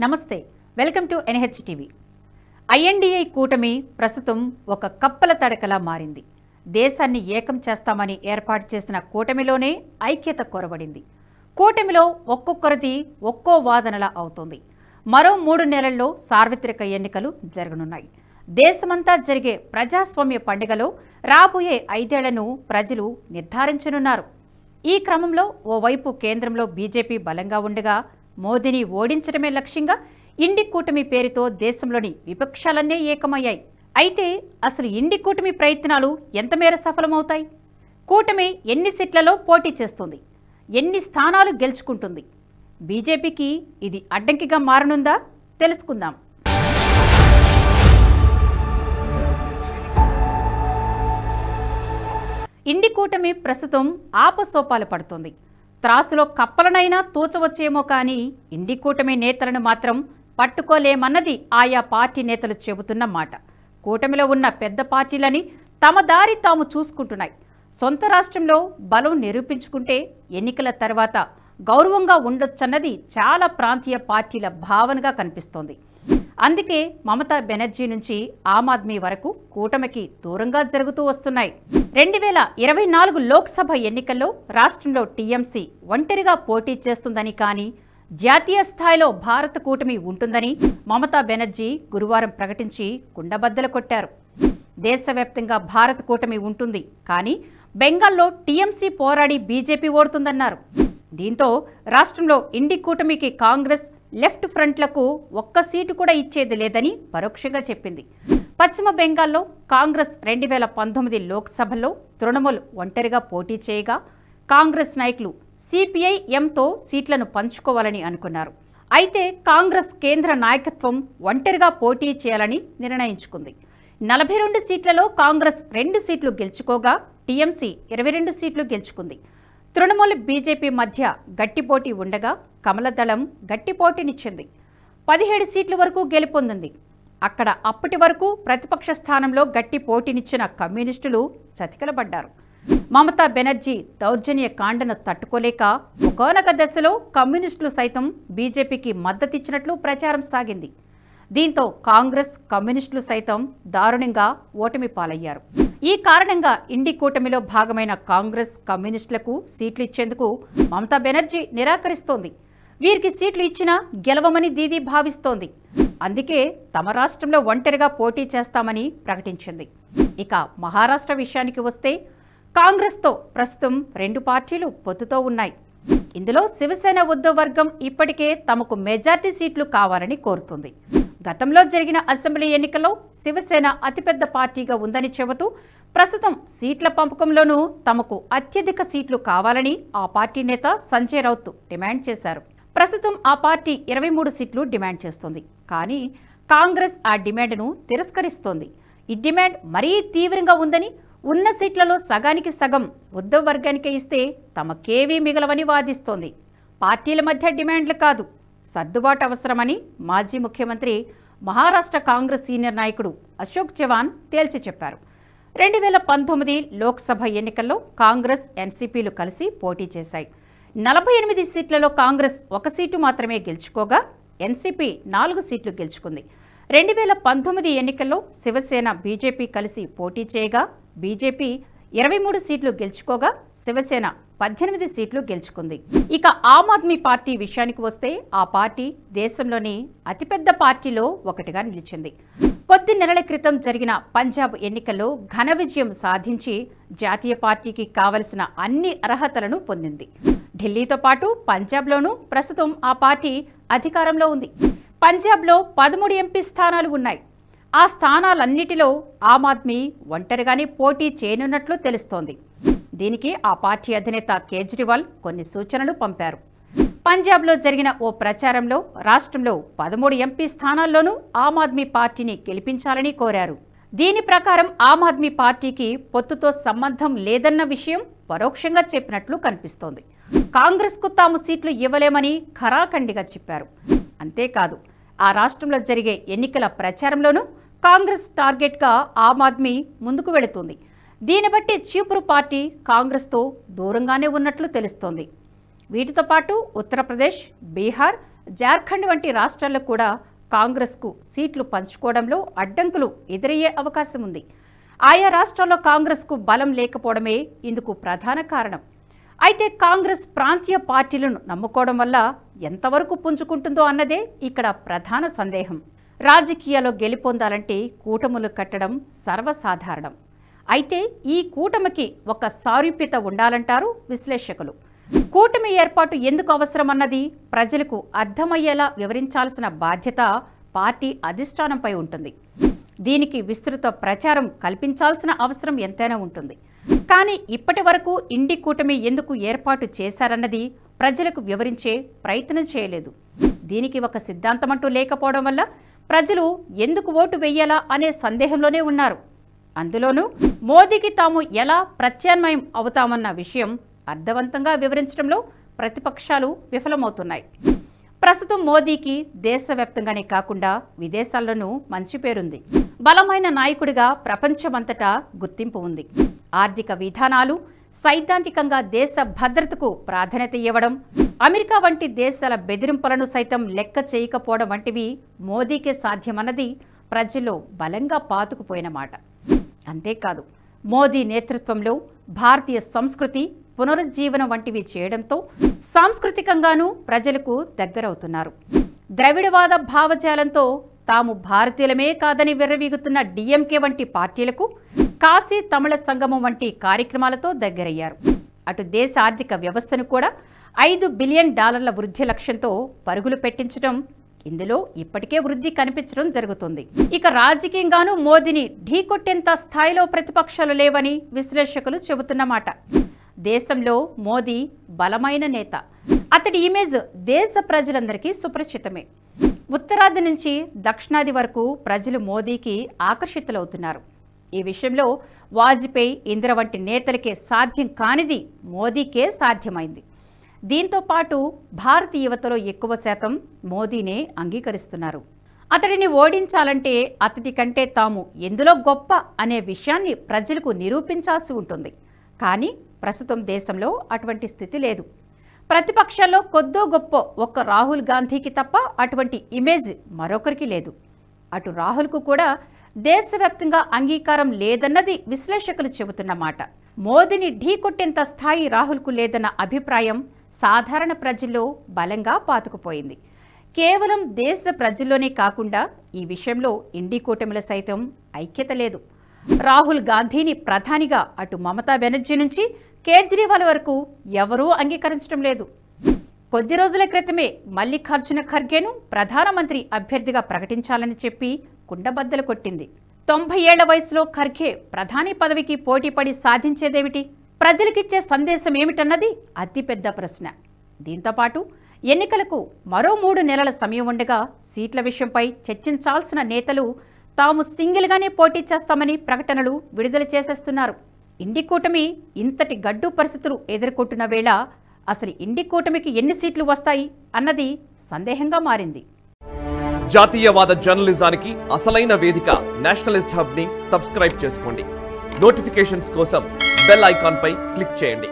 నమస్తే welcome to NH TV. INDIA కూటమి ప్రస్తుతం ఒక కప్పల తడకలా మారింది. దేశాన్ని ఏకం చేస్తామని ఏర్పాటు చేసిన కూటమిలోనే ఐక్యత కొరవడింది. కూటమిలో ఒక్కొక్కరిది ఒక్కో వాదనలా అవుతోంది. మరో 3 నెలల్లో సార్వత్రిక ఎన్నికలు జరగనున్నాయి. దేశమంతా జరిగే ప్రజాస్వామ్య పండుగలో రాబోయే 5 ఏళ్లను ప్రజలు నిర్ధారించనున్నారు. ఈ క్రమంలో ఓవైపు కేంద్రంలో బీజేపీ బలంగా ఉండగా మోదీని ఓడించడమే లక్ష్యంగా ఇండి కూటమి పేరుతో దేశంలోని విపక్షాలన్నీ ఏకమయ్యాయి. అయితే అసలు ఇండి కూటమి ప్రయత్నాలు ఎంతమేర సఫలమవుతాయి? కూటమి ఎన్ని సీట్లలో పోటీ చేస్తుంది? ఎన్ని స్థానాలు గెలుచుకుంటుంది? బీజేపీకి ఇది అడ్డంకిగా మారనుందా? తెలుసుకుందాం. ఇండి కూటమి ప్రస్తుతం ఆపసోపాలు పడుతోంది. త్రాసులో కప్పలనైనా తూచవచ్చేమో కానీ ఇండి కూటమి నేతలను మాత్రం పట్టుకోలేమన్నది ఆయా పార్టీ నేతలు చెబుతున్న మాట. కూటమిలో ఉన్న పెద్ద పార్టీలని తమ దారి తాము చూసుకుంటున్నాయి. సొంత రాష్ట్రంలో బలం నిరూపించుకుంటే ఎన్నికల తర్వాత గౌరవంగా ఉండొచ్చన్నది చాలా ప్రాంతీయ పార్టీల భావనగా కనిపిస్తోంది. అందుకే మమతా బెనర్జీ నుంచి ఆమ్ ఆద్మీ వరకు కూటమికి దూరంగా జరుగుతూ వస్తున్నాయి. 2024 లోక్సభ ఎన్నికల్లో రాష్ట్రంలో టీఎంసీ ఒంటరిగా పోటీ చేస్తుందని, కానీ జాతీయ స్థాయిలో భారత కూటమి ఉంటుందని మమతా బెనర్జీ గురువారం ప్రకటించి కుండబద్దలు కొట్టారు. దేశవ్యాప్తంగా భారత కూటమి ఉంటుంది, కానీ బెంగాల్లో టీఎంసీ పోరాడి బీజేపీ ఓడుతుందన్నారు. దీంతో రాష్ట్రంలో ఇండి కూటమికి కాంగ్రెస్, లెఫ్ట్ ఫ్రంట్లకు ఒక్క సీటు కూడా ఇచ్చేది లేదని పరోక్షంగా చెప్పింది. పశ్చిమ బెంగాల్లో కాంగ్రెస్ 2019 లోక్సభలో తృణమూల్ ఒంటరిగా పోటీ చేయగా కాంగ్రెస్ నాయకులు సిపిఐ ఎంతో సీట్లను పంచుకోవాలని అనుకున్నారు. అయితే కాంగ్రెస్ కేంద్ర నాయకత్వం ఒంటరిగా పోటీ చేయాలని నిర్ణయించుకుంది. 42 సీట్లలో కాంగ్రెస్ 2 సీట్లు గెలుచుకోగా టీఎంసీ 22 సీట్లు గెలుచుకుంది. తృణమూల్, బీజేపీ మధ్య గట్టి పోటీ ఉండగా కమలదళం గట్టి పోటీనిచ్చింది. 17 సీట్ల వరకు గెలుపొందింది. అక్కడ అప్పటి వరకు ప్రతిపక్ష స్థానంలో గట్టి పోటీనిచ్చిన కమ్యూనిస్టులు చతికిలబడ్డారు. మమతా బెనర్జీ దౌర్జన్య కాండను తట్టుకోలేక ఒకానొక దశలో కమ్యూనిస్టులు సైతం బీజేపీకి మద్దతిచ్చినట్లు ప్రచారం సాగింది. దీంతో కాంగ్రెస్, కమ్యూనిస్టులు సైతం దారుణంగా ఓటమి పాలయ్యారు. ఈ కారణంగా ఇండి కూటమిలో భాగమైన కాంగ్రెస్, కమ్యూనిస్టులకు సీట్లు ఇచ్చేందుకు మమతా బెనర్జీ నిరాకరిస్తోంది. వీరికి సీట్లు ఇచ్చినా గెలవమని దీదీ భావిస్తోంది. అందుకే తమ రాష్ట్రంలో ఒంటరిగా పోటీ చేస్తామని ప్రకటించింది. ఇక మహారాష్ట్ర విషయానికి వస్తే కాంగ్రెస్తో ప్రస్తుతం 2 పార్టీలు పొత్తుతో ఉన్నాయి. ఇందులో శివసేన ఉద్ధవ్ వర్గం ఇప్పటికే తమకు మెజార్టీ సీట్లు కావాలని కోరుతుంది. గతంలో జరిగిన అసెంబ్లీ ఎన్నికల్లో శివసేన అతిపెద్ద పార్టీగా ఉందని చెబుతూ ప్రస్తుతం సీట్ల పంపకంలోనూ తమకు అత్యధిక సీట్లు కావాలని ఆ పార్టీ నేత సంజయ్ రౌత్ డిమాండ్ చేశారు. ప్రస్తుతం ఆ పార్టీ 23 సీట్లు డిమాండ్ చేస్తోంది. కానీ కాంగ్రెస్ ఆ డిమాండ్ను తిరస్కరిస్తోంది. ఈ డిమాండ్ మరీ తీవ్రంగా ఉందని, ఉన్న సీట్లలో సగానికి సగం ఉద్ధవ్ వర్గానికే ఇస్తే తమకేవీ మిగలవని వాదిస్తోంది. పార్టీల మధ్య డిమాండ్లు కాదు, సర్దుబాటు అవసరమని మాజీ ముఖ్యమంత్రి, మహారాష్ట్ర కాంగ్రెస్ సీనియర్ నాయకుడు అశోక్ చవాన్ తేల్చి చెప్పారు. 2019 లోక్సభ ఎన్నికల్లో కాంగ్రెస్, ఎన్సీపీలు కలిసి పోటీ చేశాయి. 48 సీట్లలో కాంగ్రెస్ 1 సీటు మాత్రమే గెలుచుకోగా ఎన్సీపీ 4 సీట్లు గెలుచుకుంది. 2019 ఎన్నికల్లో శివసేన, బీజేపీ కలిసి పోటీ చేయగా బీజేపీ 23 సీట్లు గెలుచుకోగా శివసేన 18 సీట్లు గెలుచుకుంది. ఇక ఆమ్ ఆద్మీ పార్టీ విషయానికి వస్తే ఆ పార్టీ దేశంలోని అతిపెద్ద పార్టీలో ఒకటిగా నిలిచింది. కొద్ది నెలల క్రితం జరిగిన పంజాబ్ ఎన్నికల్లో ఘన విజయం సాధించి జాతీయ పార్టీకి కావలసిన అన్ని అర్హతలను పొందింది. ఢిల్లీతో పాటు పంజాబ్లోనూ ప్రస్తుతం ఆ పార్టీ అధికారంలో ఉంది. పంజాబ్లో 13 ఎంపీ స్థానాలు ఉన్నాయి. ఆ స్థానాలన్నిటిలో ఆమ్ ఆద్మీ ఒంటరిగానే పోటీ చేయనున్నట్లు తెలుస్తోంది. దీనికి ఆ పార్టీ అధినేత కేజ్రీవాల్ కొన్ని సూచనలు పంపారు. పంజాబ్లో జరిగిన ఓ ప్రచారంలో రాష్ట్రంలో 13 ఎంపీ స్థానాల్లోనూ ఆమ్ ఆద్మీ పార్టీని గెలిపించాలని కోరారు. దీని ప్రకారం ఆమ్ ఆద్మీ పార్టీకి పొత్తుతో సంబంధం లేదన్న విషయం పరోక్షంగా చెప్పినట్లు కనిపిస్తోంది. కాంగ్రెస్కు తాము సీట్లు ఇవ్వలేమని ఖరాఖండిగా చెప్పారు. అంతేకాదు, ఆ రాష్ట్రంలో జరిగే ఎన్నికల ప్రచారంలోనూ కాంగ్రెస్ టార్గెట్గా ఆమ్ ఆద్మీ ముందుకు వెళుతుంది. దీన్ని బట్టి చీపురు పార్టీ కాంగ్రెస్తో దూరంగానే ఉన్నట్లు తెలుస్తోంది. వీటితో పాటు ఉత్తరప్రదేశ్, బీహార్, జార్ఖండ్ వంటి రాష్ట్రాల్లో కూడా కాంగ్రెస్కు సీట్లు పంచుకోవడంలో అడ్డంకులు ఎదురయ్యే అవకాశం ఉంది. ఆయా రాష్ట్రాల్లో కాంగ్రెస్కు బలం లేకపోవడమే ఇందుకు ప్రధాన కారణం. అయితే కాంగ్రెస్ ప్రాంతీయ పార్టీలను నమ్ముకోవడం వల్ల ఎంతవరకు పుంజుకుంటుందో అన్నదే ఇక్కడ ప్రధాన సందేహం. రాజకీయాల్లో గెలుపొందాలంటే కూటములు కట్టడం సర్వసాధారణం. అయితే ఈ కూటమికి ఒక సారూప్యత ఉండాలంటారు విశ్లేషకులు. కూటమి ఏర్పాటు ఎందుకు అవసరమన్నది ప్రజలకు అర్థమయ్యేలా వివరించాల్సిన బాధ్యత పార్టీ అధిష్టానంపై ఉంటుంది. దీనికి విస్తృత ప్రచారం కల్పించాల్సిన అవసరం ఎంతైనా ఉంటుంది. కానీ ఇప్పటి వరకు ఇండి కూటమి ఎందుకు ఏర్పాటు చేశారన్నది ప్రజలకు వివరించే ప్రయత్నం చేయలేదు. దీనికి ఒక సిద్ధాంతమంటూ లేకపోవడం వల్ల ప్రజలు ఎందుకు ఓటు వెయ్యాలా అనే సందేహంలోనే ఉన్నారు. అందులోనూ మోదీకి తాము ఎలా ప్రత్యామ్నాయం అవుతామన్న విషయం అర్థవంతంగా వివరించడంలో ప్రతిపక్షాలు విఫలమవుతున్నాయి. ప్రస్తుతం మోదీకి దేశవ్యాప్తంగానే కాకుండా విదేశాల్లోనూ మంచి పేరుంది. బలమైన నాయకుడిగా ప్రపంచమంతటా గుర్తింపు ఉంది. ఆర్థిక విధానాలు, సైద్ధాంతికంగా దేశ భద్రతకు ప్రాధాన్యత ఇవ్వడం, అమెరికా వంటి దేశాల బెదిరింపులను సైతం లెక్క చేయకపోవడం వంటివి మోదీకే సాధ్యమన్నది ప్రజల్లో బలంగా పాతుకుపోయిన మాట. అంతేకాదు, మోదీ నేతృత్వంలో భారతీయ సంస్కృతి పునరుజ్జీవనం వంటివి చేయడంతో సాంస్కృతికంగానూ ప్రజలకు దగ్గరవుతున్నారు. ద్రవిడవాద భావజాలంతో తాము భారతీయులమే కాదని విర్రవీగుతున్న డిఎంకే వంటి పార్టీలకు కాశీ తమిళ సంగమం వంటి కార్యక్రమాలతో దగ్గరయ్యారు. అటు దేశ ఆర్థిక వ్యవస్థను కూడా $5 బిలియన్ వృద్ధి లక్ష్యంతో పరుగులు పెట్టించడం, ఇందులో ఇప్పటికే వృద్ధి కనిపించడం జరుగుతుంది. ఇక రాజకీయంగానూ మోదీని ఢీకొట్టేంత స్థాయిలో ప్రతిపక్షాలు లేవని విశ్లేషకులు చెబుతున్నమాట. దేశంలో మోదీ బలమైన నేత. అతడి ఇమేజ్ దేశ ప్రజలందరికీ సుపరిచితమే. ఉత్తరాది నుంచి దక్షిణాది వరకు ప్రజలు మోదీకి ఆకర్షితులవుతున్నారు. ఈ విషయంలో వాజ్పేయి, ఇందిర వంటి నేతలకే సాధ్యం కానిది మోదీకే సాధ్యమైంది. దీంతో పాటు భారతీయ యువతలో ఎక్కువ శాతం మోదీనే అంగీకరిస్తున్నారు. అతడిని ఓడించాలంటే అతడి కంటే తాము ఎందులో గొప్ప అనే విషయాన్ని ప్రజలకు నిరూపించాల్సి ఉంటుంది. కానీ ప్రస్తుతం దేశంలో అటువంటి స్థితి లేదు. ప్రతిపక్షాల్లో కొద్దో గొప్ప ఒక్క రాహుల్ గాంధీకి తప్ప అటువంటి ఇమేజ్ మరొకరికి లేదు. అటు రాహుల్కు కూడా దేశవ్యాప్తంగా అంగీకారం లేదన్నది విశ్లేషకులు చెబుతున్నమాట. మోదీని ఢీకొట్టేంత స్థాయి రాహుల్కు లేదన్న అభిప్రాయం సాధారణ ప్రజల్లో బలంగా పాతుకుపోయింది. కేవలం దేశ ప్రజల్లోనే కాకుండా ఈ విషయంలో ఇండి కూటమిలో సైతం ఐక్యత లేదు. రాహుల్ గాంధీని ప్రధానిగా అటు మమతా బెనర్జీ నుంచి కేజ్రీవాల్ వరకు ఎవరూ అంగీకరించడం లేదు. కొద్ది రోజుల క్రితమే మల్లికార్జున ఖర్గేను ప్రధానమంత్రి అభ్యర్థిగా ప్రకటించాలని చెప్పి కుండబద్దలు కొట్టింది. 90 ఏళ్ల వయసులో ఖర్గే ప్రధాని పదవికి పోటీపడి సాధించేదేమిటి? ప్రజలకిచ్చే సందేశం ఏమిటన్నది అతిపెద్ద ప్రశ్న. దీంతోపాటు ఎన్నికలకు మరో 3 నెలల సమయం ఉండగా సీట్ల విషయంపై చర్చించాల్సిన నేతలు తాము సింగిల్గానే పోటీ చేస్తామని ప్రకటనలు విడుదల చేసేస్తున్నారు. ఇండి కూటమి ఇంతటి గడ్డు పరిస్థితులు ఎదుర్కొంటున్న వేళ అసలు ఇండి కూటమికి ఎన్ని సీట్లు వస్తాయి అన్నది సందేహంగా మారింది. జాతీయవాద జర్నలిజానికి అసలైన వేదిక నేషనలిస్ట్ హబ్ ని సబ్స్క్రైబ్ చేసుకోండి. నోటిఫికేషన్స్ కోసం బెల్ ఐకాన్ పై క్లిక్ చేయండి.